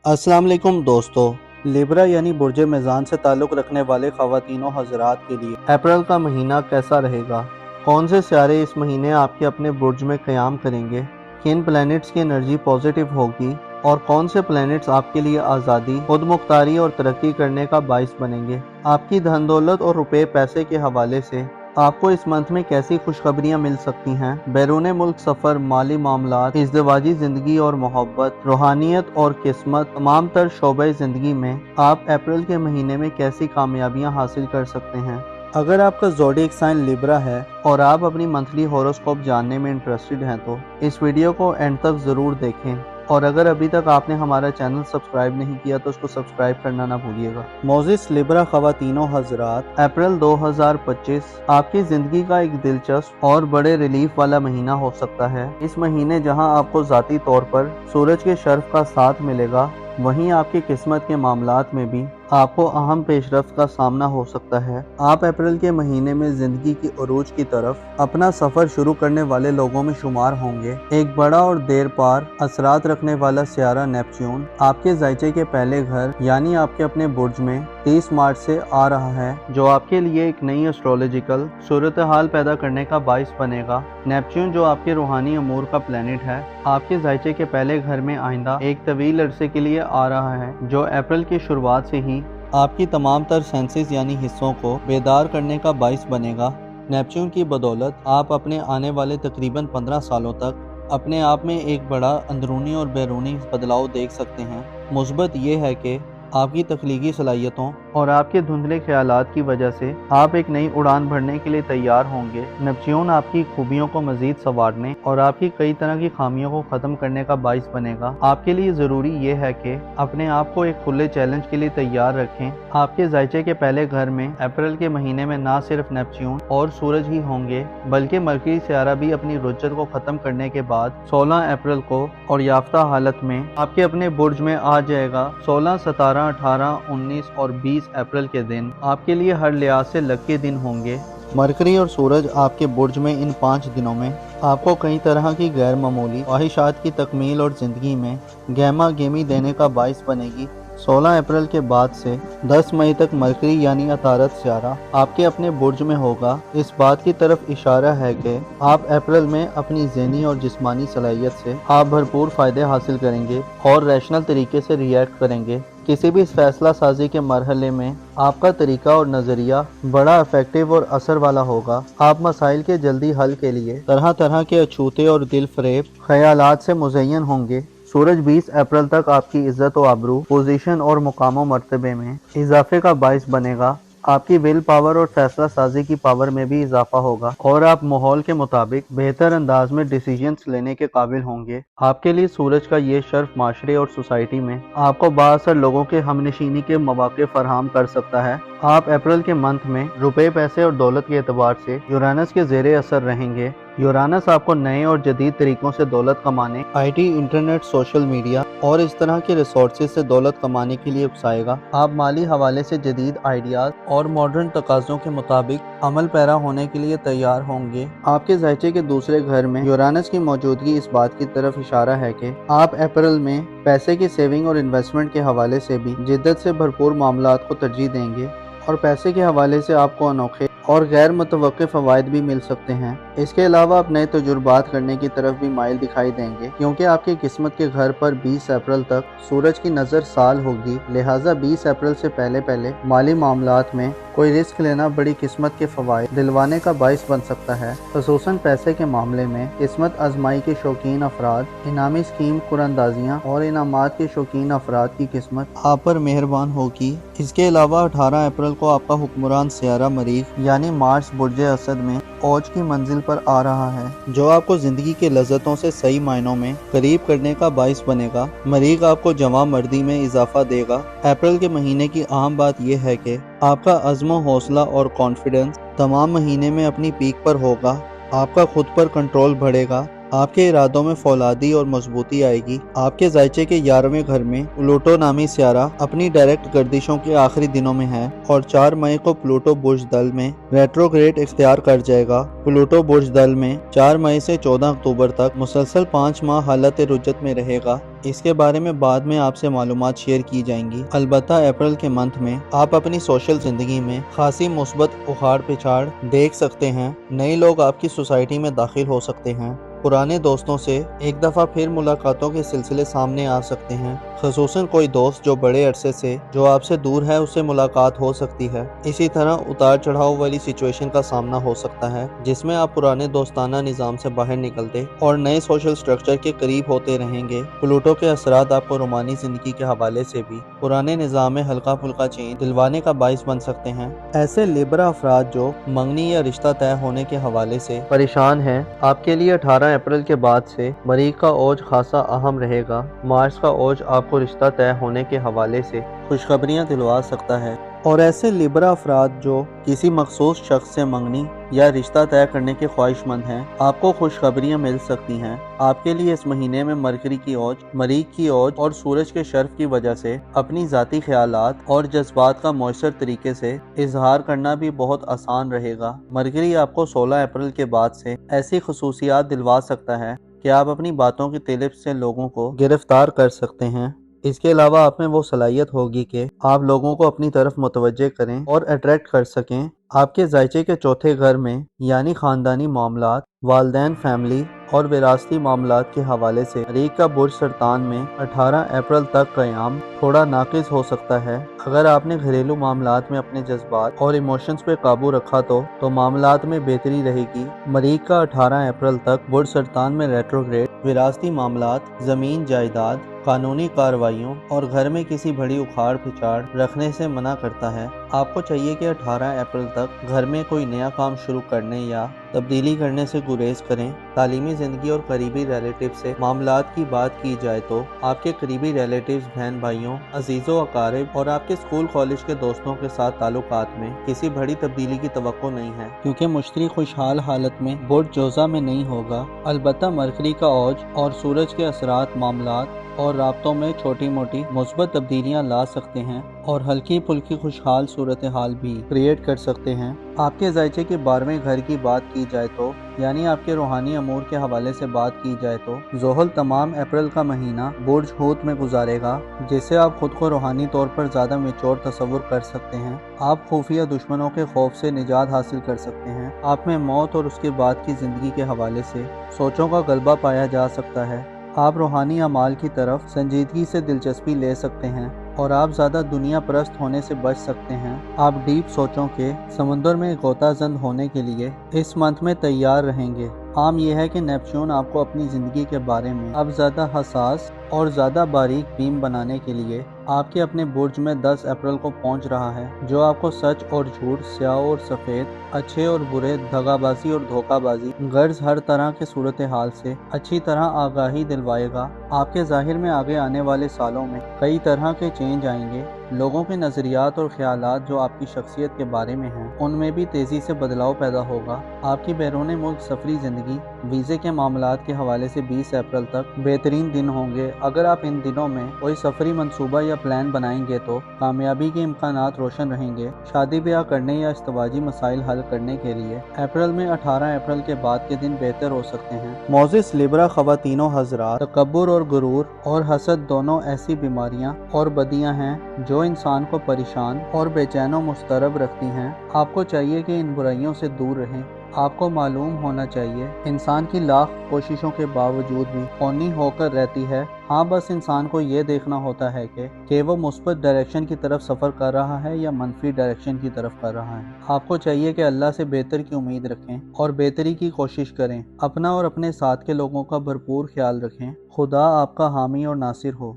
अस्सलाम वालेकुम दोस्तों। लिब्रा यानी बुर्ज मेज़ान से ताल्लुक़ रखने वाले ख़वातीन व हज़रात के लिए अप्रैल का महीना कैसा रहेगा? कौन से सितारे इस महीने आपके अपने बुर्ज में क़याम करेंगे? किन प्लैनेट्स की एनर्जी पॉजिटिव होगी और कौन से प्लैनेट्स आपके लिए आज़ादी, खुद मुख्तारी और तरक्की करने का बाइस बनेंगे? आपकी धन दौलत और रुपए पैसे के हवाले से आपको इस मंथ में कैसी खुशखबरियां मिल सकती हैं? बैरून मुल्क सफ़र, माली मामलात, इज़्दिवाजी ज़िंदगी और मोहब्बत, रूहानियत और किस्मत, तमाम तर शोबे ज़िंदगी में आप अप्रैल के महीने में कैसी कामयाबियां हासिल कर सकते हैं? अगर आपका ज़ोडिएक साइन लिब्रा है और आप अपनी मंथली हॉरोस्कोप जानने में इंटरेस्टेड हैं तो इस वीडियो को एंड तक ज़रूर देखें, और अगर अभी तक आपने हमारा चैनल सब्सक्राइब नहीं किया तो उसको सब्सक्राइब करना ना भूलिएगा। मोजिस लिब्रा ख़वातीनो हज़रात, अप्रैल 2025 आपकी ज़िंदगी का एक दिलचस्प और बड़े रिलीफ वाला महीना हो सकता है। इस महीने जहां आपको ज़ाती तौर पर सूरज के शर्फ का साथ मिलेगा, वहीं आपकी किस्मत के मामलात में भी आपको अहम पेशरफ्त का सामना हो सकता है। आप अप्रैल के महीने में जिंदगी की उरूज की तरफ अपना सफर शुरू करने वाले लोगों में शुमार होंगे। एक बड़ा और देर पार असरात रखने वाला सियारा नेपच्यून आपके ज़ायचे के पहले घर यानी आपके अपने बुर्ज में 30 मार्च से आ रहा है, जो आपके लिए एक नई एस्ट्रोलॉजिकल सूरत हाल पैदा करने का बाइस बनेगा। नेपच्यून, जो आपके रूहानी अमूर का प्लेनेट है, आपके ज़ायचे के पहले घर में आइंदा एक तवील अरसे के लिए आ रहा है, जो अप्रैल की शुरुआत से ही आपकी तमाम तर सेंसेस यानी हिस्सों को बेदार करने का बाइस बनेगा। नेपच्यून की बदौलत आप अपने आने वाले तकरीबन 15 सालों तक अपने आप में एक बड़ा अंदरूनी और बैरूनी बदलाव देख सकते हैं। मुस्बत ये है कि आपकी तख्लीकी सलाहियतों और आपके धुंधले ख्यालात की वजह से आप एक नई उड़ान भरने के लिए तैयार होंगे। नेपच्यून आपकी खूबियों को मजीद संवारने और आपकी कई तरह की खामियों को ख़त्म करने का बाइस बनेगा। आपके लिए ज़रूरी ये है कि अपने आप को एक खुले चैलेंज के लिए तैयार रखें। आपके ज़ायचे के पहले घर में अप्रैल के महीने में ना सिर्फ नेपच्यून और सूरज ही होंगे, बल्कि मरकरी सियारा भी अपनी रुज्जत को ख़त्म करने के बाद 16 अप्रैल को और याफ्ता हालत में आपके अपने बुर्ज में आ जाएगा। 16, 17, 18, 19 और 20 अप्रैल के दिन आपके लिए हर लिहाज से लकी दिन होंगे। मरकरी और सूरज आपके बुर्ज में इन 5 दिनों में आपको कई तरह की गैर मामूली ख्वाहिशात की तकमील और ज़िंदगी में गहमा गेमी देने का बाइस बनेगी। 16 अप्रैल के बाद से 10 मई तक मरकरी यानी अतारत सियारा आपके अपने बुर्ज में होगा। इस बात की तरफ इशारा है कि आप अप्रैल में अपनी ज़हनी और जिस्मानी सलाहियत से आप भरपूर फ़ायदे हासिल करेंगे और रैशनल तरीके से रिएक्ट करेंगे। किसी भी फैसला साजी के मरहले में आपका तरीका और नज़रिया बड़ा इफेक्टिव और असर वाला होगा। आप मसाइल के जल्दी हल के लिए तरह तरह के अछूते और दिल फरेब ख्यालात से मुज़य्यन होंगे। सूरज 20 अप्रैल तक आपकी इज्जत व आबरू, पोजीशन और मुकाम मर्तबे में इजाफे का बाइस बनेगा। आपकी विल पावर और फैसला साजी की पावर में भी इजाफा होगा और आप माहौल के मुताबिक बेहतर अंदाज में डिसीजंस लेने के काबिल होंगे। आपके लिए सूरज का ये शर्फ माशरे और सोसाइटी में आपको बाअसर लोगों के हमनशीनी के मौके फराहम कर सकता है। आप अप्रैल के मंथ में रुपए, पैसे और दौलत के एतबार से यूरानस के ज़ेरे असर रहेंगे। यूरानस आपको नए और जदीद तरीकों से दौलत कमाने, आईटी, इंटरनेट, सोशल मीडिया और इस तरह के रिसोर्सेज से दौलत कमाने के लिए उकसाएगा। आप माली हवाले से जदीद आइडियाज और मॉडर्न तकाज़ों के मुताबिक अमल पैरा होने के लिए तैयार होंगे। आपके ज़ायचे के दूसरे घर में यूरानस की मौजूदगी इस बात की तरफ इशारा है कि आप अप्रैल में पैसे की सेविंग और इन्वेस्टमेंट के हवाले से भी जिद्दत से भरपूर मामलात को तरजीह देंगे और पैसे के हवाले से आपको अनोखे और गैर मुतवक्किफ़ फ़वाइद भी मिल सकते हैं। इसके अलावा आप नए तजुर्बात करने की तरफ भी माइल दिखाई देंगे, क्योंकि आपकी किस्मत के घर पर 20 अप्रैल तक सूरज की नज़र साल होगी। लिहाजा 20 अप्रैल से पहले माली मामलात में कोई रिस्क लेना बड़ी किस्मत के फ़वाइद दिलवाने का बाइस बन सकता है। ख़ुसूसन पैसे के मामले में किस्मत आजमाई के शौकीन अफराद, इनामी स्कीम कुरंदाजियाँ और इनामात के शौकीन अफराद की किस्मत आप पर मेहरबान होगी। इसके अलावा 18 अप्रैल को आपका हुक्मरान सियारा मरीख यानी मार्स बुर्ज असद में औज की मंजिल पर आ रहा है, जो आपको जिंदगी के लज्जतों से सही मायनों में करीब करने का बाइस बनेगा। मरीख आपको जवां मर्दी में इजाफा देगा। अप्रैल के महीने की अहम बात यह है कि आपका अज़्म, हौसला और कॉन्फिडेंस तमाम महीने में अपनी पीक पर होगा। आपका खुद पर कंट्रोल बढ़ेगा आपके इरादों में फौलादी और मजबूती आएगी। आपके जायचे के 11वें घर में प्लूटो नामी सियारा अपनी डायरेक्ट गर्दिशों के आखिरी दिनों में है और 4 मई को प्लूटो बुर्ज दल में रेट्रोग्रेड इख्तियार कर जाएगा। प्लूटो बुर्ज दल में 4 मई से 14 अक्टूबर तक मुसलसल 5 माह हालत रुजत में रहेगा। इसके बारे में बाद में आपसे मालूमात शेयर की जाएंगी। अलबत्ता अप्रैल के मंथ में आप अपनी सोशल जिंदगी में खासी मुस्बत उखाड़ पिछाड़ देख सकते हैं। नए लोग आपकी सोसाइटी में दाखिल हो सकते हैं। पुराने दोस्तों से एक दफ़ा फिर मुलाकातों के सिलसिले सामने आ सकते हैं। खसूसन कोई दोस्त जो बड़े अरसे से जो आपसे दूर है उससे मुलाकात हो सकती है। इसी तरह उतार चढ़ाव वाली सिचुएशन का सामना हो सकता है जिसमें आप पुराने दोस्ताना निज़ाम से बाहर निकलते और नए सोशल स्ट्रक्चर के करीब होते रहेंगे। प्लूटो के असरात आपको रोमानी जिंदगी के हवाले से भी पुराने निज़ाम में हल्का फुल्का चेंज दिलवाने का बाइस बन सकते हैं। ऐसे लिब्रा अफराद जो मंगनी या रिश्ता तय होने के हवाले से परेशान हैं, आपके लिए 18 अप्रैल के बाद से मरीख का ओज खासा अहम रहेगा। मार्च का ओज आपको रिश्ता तय होने के हवाले से खुशखबरियां दिलवा सकता है। और ऐसे लिब्रा अफराद जो किसी मखसूस शख्स से मंगनी या रिश्ता तय करने के ख्वाहिशमंद हैं, आपको खुशखबरियां मिल सकती हैं। आपके लिए इस महीने में मरकरी की ओज, मरीख की ओज और सूरज के शर्फ की वजह से अपनी ज़ाती ख्यालात और जज्बात का मौसर तरीके से इजहार करना भी बहुत आसान रहेगा। मरकरी आपको 16 अप्रैल के बाद से ऐसी खसूसियात दिलवा सकता है कि आप अपनी बातों की तिलिप से लोगों को गिरफ्तार कर सकते हैं। इसके अलावा आप में वो सलाहियत होगी कि आप लोगों को अपनी तरफ मुतवज्जे करें और अट्रैक्ट कर सकें। आपके जायचे के चौथे घर में यानी खानदानी मामलात, वालदैन फैमिली और विरासती मामलात के हवाले से मरीख का बुर्ज सरतान में 18 अप्रैल तक क़याम थोड़ा नाकिस हो सकता है। अगर आपने घरेलू मामलात में अपने जज्बात और इमोशंस पे काबू रखा तो मामलात में बेहतरी रहेगी। मरीख का 18 अप्रैल तक बुर्ज सरतान में रेट्रोग्रेड विरासती मामलात, ज़मीन जायदाद, कानूनी कार्रवाइयों और घर में किसी बड़ी उखाड़ पिछाड़ रखने से मना करता है। आपको चाहिए कि 18 अप्रैल तक घर में कोई नया काम शुरू करने या तब्दीली करने से गुरेज करें। तालीमी ज़िंदगी और करीबी रिलेटिव से मामलात की बात की जाए तो आपके करीबी रिलेटिव्स, बहन भाइयों, अजीज़ों अकारिब और आपके स्कूल कॉलेज के दोस्तों के साथ ताल्लुकात में किसी बड़ी तब्दीली की तवक्को नहीं है, क्योंकि मुश्तरी खुशहाल हालत में बुर्ज जोज़ा में नहीं होगा। अलबत्ता मरकरी का औज और सूरज के असरात मामलात और राब्तों में छोटी मोटी मुस्बत तब्दीलियां ला सकते हैं और हल्की फुल्की खुशहाल सूरत हाल भी क्रिएट कर सकते हैं। आपके जायचे के 12वें घर की बात की जाए तो यानी आपके रूहानी अमूर के हवाले से बात की जाए तो ज़ोहल तमाम अप्रैल का महीना बुर्ज हूत में गुजारेगा, जिससे आप खुद को रूहानी तौर पर ज़्यादा मैच्योर तस्वुर कर सकते हैं। आप खुफिया दुश्मनों के खौफ से निजात हासिल कर सकते हैं। आप में मौत और उसके बाद की ज़िंदगी के हवाले से सोचों का गलबा पाया जा सकता है। आप रूहानी अमाल की तरफ संजीदगी से दिलचस्पी ले सकते हैं और आप ज़्यादा दुनिया परस्त होने से बच सकते हैं। आप डीप सोचों के समंदर में गोताजंद होने के लिए इस मंथ में तैयार रहेंगे। आम यह है कि नेपच्यून आपको अपनी ज़िंदगी के बारे में अब ज़्यादा हसास और ज़्यादा बारीक बीम बनाने के लिए आपके अपने बुर्ज में 10 अप्रैल को पहुंच रहा है, जो आपको सच और झूठ, स्याह और सफ़ेद, अच्छे और बुरे, दगाबाजी और धोखाबाजी, गर्ज हर तरह के सूरत हाल से अच्छी तरह आगाही दिलवाएगा। आपके ज़ाहिर में आगे आने वाले सालों में कई तरह के चेंज आएंगे। लोगों के नज़रियात और ख्यालात जो आपकी शख्सियत के बारे में हैं, उनमें भी तेज़ी से बदलाव पैदा होगा। आपकी बैरून मुल्क सफरी ज़िंदगी, वीज़े के मामलात के हवाले से 20 अप्रैल तक बेहतरीन दिन होंगे। अगर आप इन दिनों में कोई सफरी मंसूबा या प्लान बनाएंगे तो कामयाबी के इम्कानात रोशन रहेंगे। शादी ब्याह करने या इस्तवाजी मसाइल हल करने के लिए अप्रैल में 18 अप्रैल के बाद के दिन बेहतर हो सकते हैं। मोजिस लिब्रा ख़वातीनो हज़रात, तकब्बुर और गुरूर और हसद दोनों ऐसी बीमारियां और बदियां हैं जो इंसान को परेशान और बेचैन व मुस्तरब रखती हैं। आपको चाहिए कि इन बुराइयों से दूर रहें। आपको मालूम होना चाहिए इंसान की लाख कोशिशों के बावजूद भी कौनी होकर रहती है। हाँ, बस इंसान को ये देखना होता है कि वो मुस्बत डायरेक्शन की तरफ सफ़र कर रहा है या मनफी डायरेक्शन की तरफ कर रहा है। आपको चाहिए कि अल्लाह से बेहतर की उम्मीद रखें और बेहतरी की कोशिश करें। अपना और अपने साथ के लोगों का भरपूर ख्याल रखें। खुदा आपका हामी और नासिर हो।